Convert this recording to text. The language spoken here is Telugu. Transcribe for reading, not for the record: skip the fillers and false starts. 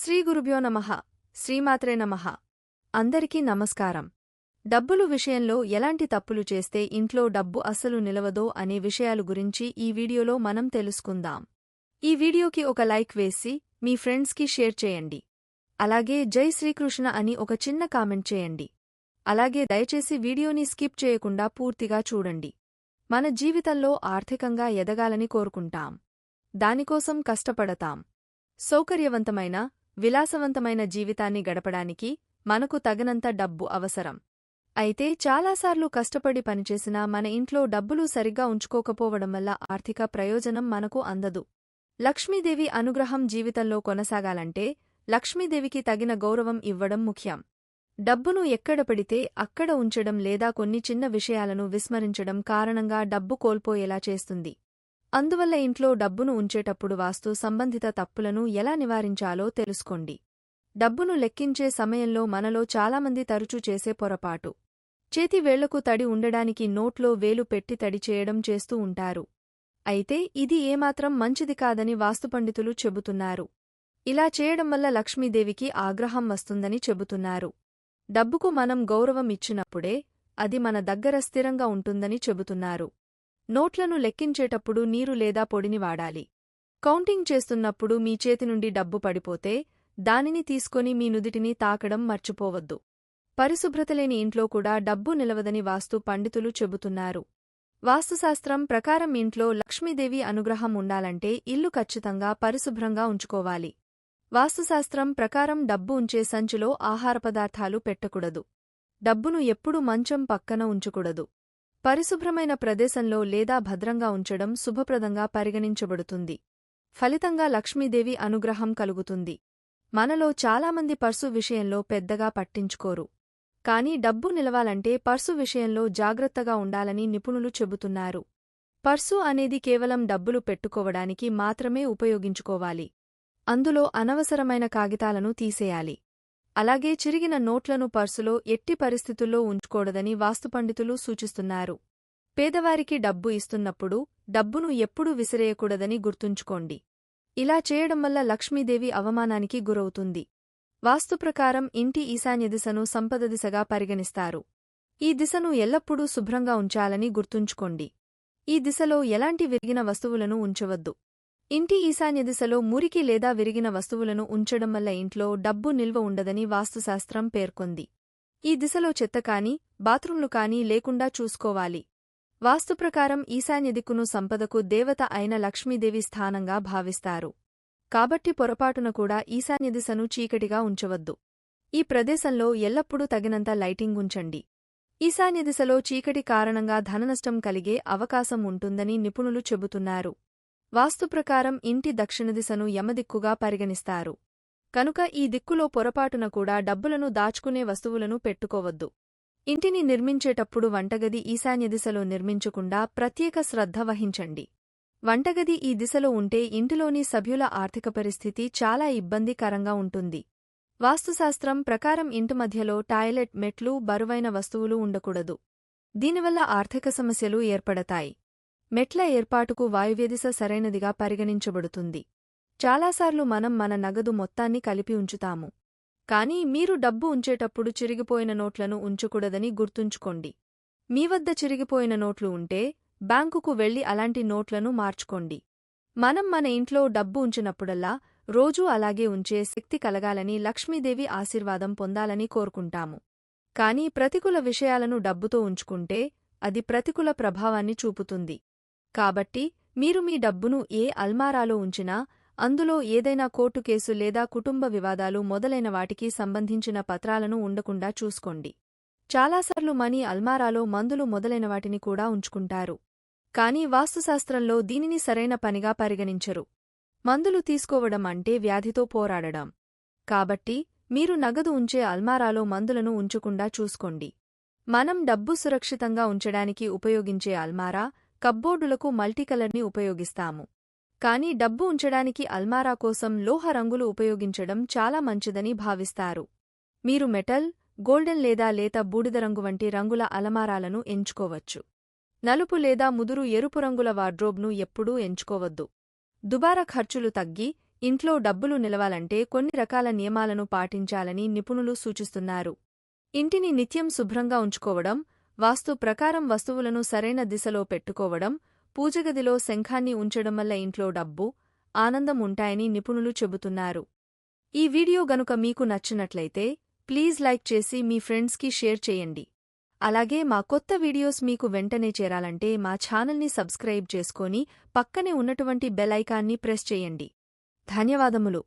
శ్రీ గురుభ్యో నమః శ్రీమాత్రే నమః అందరికీ నమస్కారం. డబ్బులు విషయంలో ఎలాంటి తప్పులు చేస్తే ఇంట్లో డబ్బు అస్సలు నిలవదో అనే విషయాలు గురించి ఈ వీడియోలో మనం తెలుసుకుందాం. ఈ వీడియోకి ఒక లైక్ వేసి మీ ఫ్రెండ్స్కి షేర్ చేయండి. అలాగే జై శ్రీకృష్ణ అని ఒక చిన్న కామెంట్ చేయండి. అలాగే దయచేసి వీడియోని స్కిప్ చేయకుండా పూర్తిగా చూడండి. మన జీవితంలో ఆర్థికంగా ఎదగాలని కోరుకుంటాం. దానికోసం కష్టపడతాం. సౌకర్యవంతమైన, విలాసవంతమైన జీవితాన్ని గడపడానికి మనకు తగినంత డబ్బు అవసరం. అయితే చాలాసార్లు కష్టపడి పనిచేసినా మన ఇంట్లో డబ్బులు సరిగ్గా ఉంచుకోకపోవడం వల్ల ఆర్థిక ప్రయోజనం మనకు అందదు. లక్ష్మీదేవి అనుగ్రహం జీవితంలో కొనసాగాలంటే లక్ష్మీదేవికి తగిన గౌరవం ఇవ్వడం ముఖ్యం. డబ్బును ఎక్కడ పెడితే అక్కడ ఉంచడం లేదా కొన్ని చిన్న విషయాలను విస్మరించడం కారణంగా డబ్బు కోల్పోయేలా చేస్తుంది. అందువల్ల ఇంట్లో డబ్బును ఉంచేటప్పుడు వాస్తు సంబంధిత తప్పులను ఎలా నివారించాలో తెలుసుకోండి. డబ్బును లెక్కించే సమయంలో మనలో చాలామంది తరచూ చేసే పొరపాటు చేతి వేళ్లకు తడి ఉండడానికి నోట్లో వేలు పెట్టి తడి చేయడం చేస్తూ ఉంటారు. అయితే ఇది ఏమాత్రం మంచిది కాదని వాస్తుపండితులు చెబుతున్నారు. ఇలా చేయడం వల్ల లక్ష్మీదేవికి ఆగ్రహం వస్తుందని చెబుతున్నారు. డబ్బుకు మనం గౌరవం ఇచ్చినప్పుడే అది మన దగ్గర స్థిరంగా ఉంటుందని చెబుతున్నారు. నోట్లను లెక్కించేటప్పుడు నీరు లేదా పొడిని వాడాలి. కౌంటింగ్ చేస్తున్నప్పుడు మీ చేతి నుండి డబ్బు పడిపోతే దానిని తీసుకొని మీ నుదిటిని తాకడం మర్చిపోవద్దు. పరిశుభ్రతలేని ఇంట్లో కూడా డబ్బు నిలవదని వాస్తు పండితులు చెబుతున్నారు. వాస్తుశాస్త్రం ప్రకారం ఇంట్లో లక్ష్మీదేవి అనుగ్రహం ఉండాలంటే ఇల్లు ఖచ్చితంగా పరిశుభ్రంగా ఉంచుకోవాలి. వాస్తుశాస్త్రం ప్రకారం డబ్బు ఉంచే సంచిలో ఆహార పదార్థాలు పెట్టకూడదు. డబ్బును ఎప్పుడూ మంచం పక్కన ఉంచకూడదు. పరిశుభ్రమైన ప్రదేశంలో లేదా భద్రంగా ఉంచడం శుభప్రదంగా పరిగణించబడుతుంది. ఫలితంగా లక్ష్మీదేవి అనుగ్రహం కలుగుతుంది. మనలో చాలామంది పర్సు విషయంలో పెద్దగా పట్టించుకోరు. కానీ డబ్బు నిలవాలంటే పర్సు విషయంలో జాగ్రత్తగా ఉండాలని నిపుణులు చెబుతున్నారు. పర్సు అనేది కేవలం డబ్బులు పెట్టుకోవడానికి మాత్రమే ఉపయోగించుకోవాలి. అందులో అనవసరమైన కాగితాలను తీసేయాలి. అలాగే చిరిగిన నోట్లను పర్సులో ఎట్టి పరిస్థితుల్లో ఉంచుకూడదని వాస్తుపండితులు సూచిస్తున్నారు. పేదవారికి డబ్బు ఇస్తున్నప్పుడు డబ్బును ఎప్పుడూ విసిరేయకూడదని గుర్తుంచుకోండి. ఇలా చేయడం వల్ల లక్ష్మీదేవి అవమానానికి గురవుతుంది. వాస్తుప్రకారం ఇంటి ఈశాన్య దిశను సంపద దిశగా పరిగణిస్తారు. ఈ దిశను ఎల్లప్పుడూ శుభ్రంగా ఉంచాలని గుర్తుంచుకోండి. ఈ దిశలో ఎలాంటి విరిగిన వస్తువులను ఉంచవద్దు. ఇంటి ఈశాన్య దిశలో మురికి లేదా విరిగిన వస్తువులను ఉంచడం వల్ల ఇంట్లో డబ్బు నిల్వ ఉండదని వాస్తుశాస్త్రం పేర్కొంది. ఈ దిశలో చెత్త కానీ, బాత్రూంలు కానీ లేకుండా చూసుకోవాలి. వాస్తుప్రకారం ఈశాన్య దిక్కును సంపదకు దేవత అయిన లక్ష్మీదేవి స్థానంగా భావిస్తారు. కాబట్టి పొరపాటున కూడా ఈశాన్య దిశను చీకటిగా ఉంచవద్దు. ఈ ప్రదేశంలో ఎల్లప్పుడూ తగినంత లైటింగ్ ఉంచండి. ఈశాన్య దిశలో చీకటి కారణంగా ధననష్టం కలిగే అవకాశం ఉంటుందని నిపుణులు చెబుతున్నారు. వాస్తుప్రకారం ఇంటి దక్షిణ దిశను యమదిక్కుగా పరిగణిస్తారు. కనుక ఈ దిక్కులో పొరపాటున కూడా డబ్బులను దాచుకునే వస్తువులను పెట్టుకోవద్దు. ఇంటిని నిర్మించేటప్పుడు వంటగది ఈశాన్య దిశలో నిర్మించకుండా ప్రత్యేక శ్రద్ధ వహించండి. వంటగది ఈ దిశలో ఉంటే ఇంటిలోని సభ్యుల ఆర్థిక పరిస్థితి చాలా ఇబ్బందికరంగా ఉంటుంది. వాస్తుశాస్త్రం ప్రకారం ఇంటి మధ్యలో టాయిలెట్, మెట్లు, బరువైన వస్తువులు ఉండకూడదు. దీనివల్ల ఆర్థిక సమస్యలు ఏర్పడతాయి. మెట్ల ఏర్పాటుకు వాయువ్యదిశ సరైనదిగా పరిగణించబడుతుంది. చాలాసార్లు మనం మన నగదు మొత్తాన్ని కలిపి ఉంచుతాము. కానీ మీరు డబ్బు ఉంచేటప్పుడు చిరిగిపోయిన నోట్లను ఉంచకూడదని గుర్తుంచుకోండి. మీ వద్ద చిరిగిపోయిన నోట్లు ఉంటే బ్యాంకుకు వెళ్లి అలాంటి నోట్లను మార్చుకోండి. మనం మన ఇంట్లో డబ్బు ఉంచినప్పుడల్లా రోజూ అలాగే ఉంచే శక్తి కలగాలని, లక్ష్మీదేవి ఆశీర్వాదం పొందాలని కోరుకుంటాము. కానీ ప్రతికూల విషయాలను డబ్బుతో ఉంచుకుంటే అది ప్రతికూల ప్రభావాన్ని చూపుతుంది. కాబట్టి మీరు మీ డబ్బును ఏ అల్మారాలో ఉంచినా అందులో ఏదైనా కోర్టు కేసు లేదా కుటుంబ వివాదాలు మొదలైన వాటికి సంబంధించిన పత్రాలను ఉండకుండా చూసుకోండి. చాలాసార్లు మనీ అల్మారాలో మందులు మొదలైన వాటిని కూడా ఉంచుకుంటారు. కానీ వాస్తుశాస్త్రంలో దీనిని సరైన పనిగా పరిగణించరు. మందులు తీసుకోవడం అంటే వ్యాధితో పోరాడడం. కాబట్టి మీరు నగదు ఉంచే అల్మారాలో మందులను ఉంచకుండా చూసుకోండి. మనం డబ్బు సురక్షితంగా ఉంచడానికి ఉపయోగించే అల్మారా, కప్బోర్డులకు మల్టీకలర్ని ఉపయోగిస్తాము. కానీ డబ్బు ఉంచడానికి అల్మారా కోసం లోహ రంగులు ఉపయోగించడం చాలా మంచిదని భావిస్తారు. మీరు మెటల్, గోల్డెన్ లేదా లేత బూడిద రంగు వంటి రంగుల అలమారాలను ఎంచుకోవచ్చు. నలుపు లేదా ముదురు ఎరుపు రంగుల వార్డ్రోబ్ను ఎప్పుడూ ఎంచుకోవద్దు. దుబారా ఖర్చులు తగ్గి ఇంట్లో డబ్బులు నిలవాలంటే కొన్ని రకాల నియమాలను పాటించాలని నిపుణులు సూచిస్తున్నారు. ఇంటిని నిత్యం శుభ్రంగా ఉంచుకోవడం, వాస్తు ప్రకారం వస్తువులను సరైన దిశలో పెట్టుకోవడం, పూజగదిలో శంఖాన్ని ఉంచడం వల్ల ఇంట్లో డబ్బు, ఆనందం ఉంటాయని నిపుణులు చెబుతున్నారు. ఈ వీడియో గనుక మీకు నచ్చినట్లయితే ప్లీజ్ లైక్ చేసి మీ ఫ్రెండ్స్కి షేర్ చేయండి. అలాగే మా కొత్త వీడియోస్ మీకు వెంటనే చేరాలంటే మా ఛానల్ని సబ్స్క్రైబ్ చేసుకొని పక్కనే ఉన్నటువంటి బెల్ ఐకాన్ని ప్రెస్ చేయండి. ధన్యవాదములు.